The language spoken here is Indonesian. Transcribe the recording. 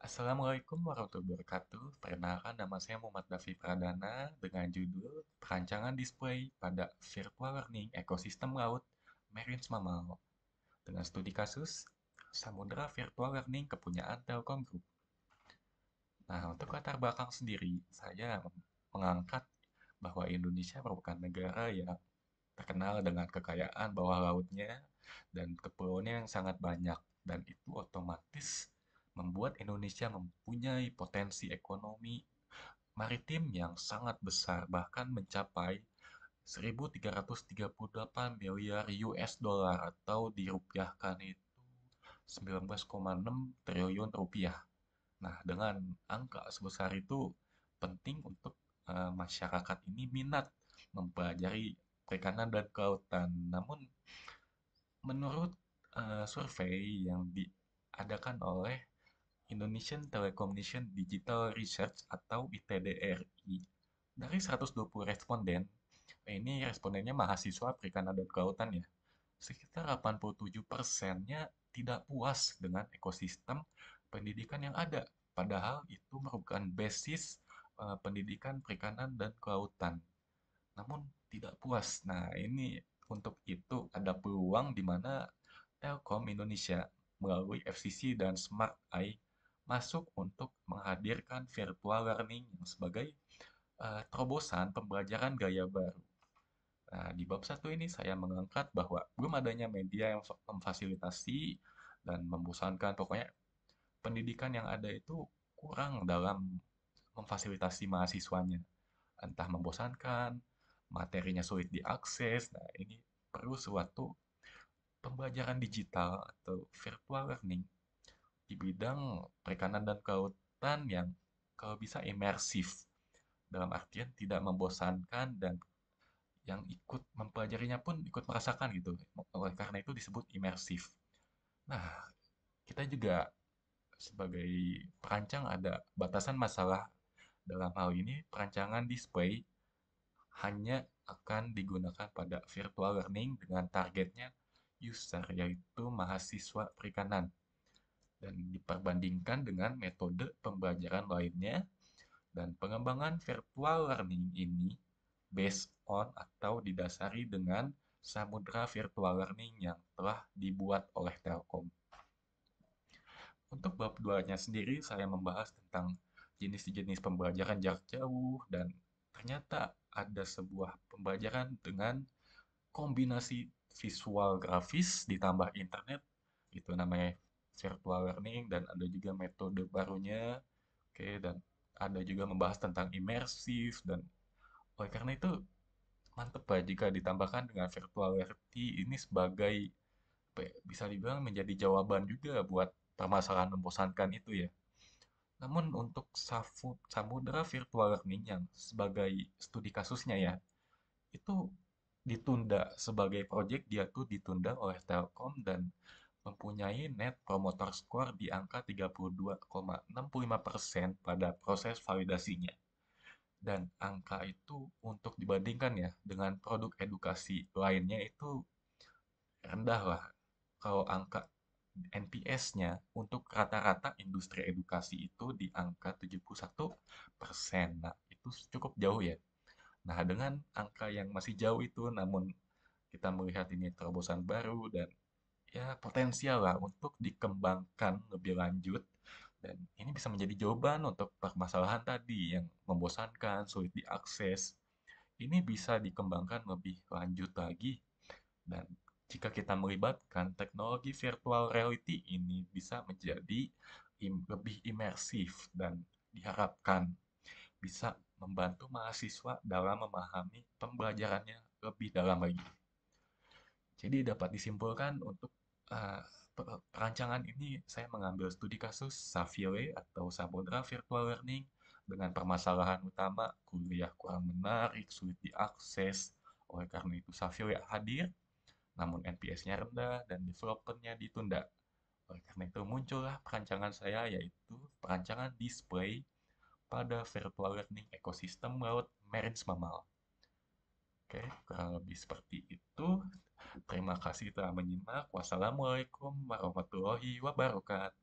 Assalamualaikum warahmatullahi wabarakatuh. Perkenalkan nama saya Muhammad Davi Pradana dengan judul Perancangan Display pada Virtual Learning Ekosistem Laut Marine Mammal dengan studi kasus Samudra Virtual Learning kepunyaan Telkom Group. Nah, untuk latar belakang sendiri, saya mengangkat bahwa Indonesia merupakan negara yang terkenal dengan kekayaan bawah lautnya dan kepulauannya yang sangat banyak. Dan itu otomatis membuat Indonesia mempunyai potensi ekonomi maritim yang sangat besar, bahkan mencapai 1.338 miliar US dollar atau dirupiahkan itu 19,6 triliun rupiah. Nah, dengan angka sebesar itu penting untuk masyarakat ini minat mempelajari perikanan dan kelautan. Namun, menurut survei yang diadakan oleh Indonesian Telecommunication Digital Research atau ITDRI, dari 120 responden, ini respondennya mahasiswa perikanan dan kelautan ya, sekitar 87%-nya tidak puas dengan ekosistem pendidikan yang ada. Padahal itu merupakan basis pendidikan perikanan dan kelautan. Namun tidak puas. Nah, ini untuk itu ada peluang di mana Telkom Indonesia melalui FCC dan Smart Eye masuk untuk menghadirkan virtual learning yang sebagai terobosan pembelajaran gaya baru. Nah, di bab satu ini saya mengangkat bahwa belum adanya media yang memfasilitasi dan membosankan. Pokoknya pendidikan yang ada itu kurang dalam memfasilitasi mahasiswanya. Entah membosankan, materinya sulit diakses. Nah, ini perlu suatu pembelajaran digital atau virtual learning di bidang perikanan dan kelautan yang kalau bisa imersif. Dalam artian tidak membosankan dan yang ikut mempelajarinya pun ikut merasakan gitu. Oleh karena itu disebut imersif. Nah, kita juga sebagai perancang ada batasan masalah dalam hal ini perancangan display hanya akan digunakan pada virtual learning dengan targetnya user yaitu mahasiswa perikanan dan diperbandingkan dengan metode pembelajaran lainnya dan pengembangan virtual learning ini based on atau didasari dengan samudra virtual learning yang telah dibuat oleh Telkom. Untuk bab 2-nya sendiri, saya membahas tentang jenis-jenis pembelajaran jarak jauh dan ternyata ada sebuah pembelajaran dengan kombinasi visual grafis ditambah internet, itu namanya virtual learning dan ada juga metode barunya. Oke, dan ada juga membahas tentang imersif dan oleh karena itu mantep lah jika ditambahkan dengan virtual reality ini sebagai bisa dibilang menjadi jawaban juga buat permasalahan membosankan itu ya. Namun untuk Samudra Virtual Learning yang sebagai studi kasusnya ya, itu ditunda sebagai proyek dia tuh ditunda oleh Telkom dan mempunyai net promoter score di angka 32,65% pada proses validasinya. Dan angka itu untuk dibandingkan ya dengan produk edukasi lainnya itu rendah lah. Kalau angka NPS-nya untuk rata-rata industri edukasi itu di angka 71%. Nah, itu cukup jauh ya. Nah, dengan angka yang masih jauh itu, namun kita melihat ini terobosan baru dan ya potensial lah untuk dikembangkan lebih lanjut. Dan ini bisa menjadi jawaban untuk permasalahan tadi yang membosankan, sulit diakses. Ini bisa dikembangkan lebih lanjut lagi dan jika kita melibatkan teknologi virtual reality ini bisa menjadi lebih imersif dan diharapkan bisa membantu mahasiswa dalam memahami pembelajarannya lebih dalam lagi. Jadi dapat disimpulkan untuk uh, perancangan ini saya mengambil studi kasus Savile atau Samudra Virtual Learning dengan permasalahan utama kuliah kurang menarik, sulit diakses. Oleh karena itu Savile hadir namun NPS-nya rendah dan developernya ditunda. Oleh karena itu muncullah perancangan saya yaitu perancangan display pada virtual learning ekosistem laut marine mammal. Oke, kurang lebih seperti itu. Terima kasih telah menyimak. Wassalamualaikum warahmatullahi wabarakatuh.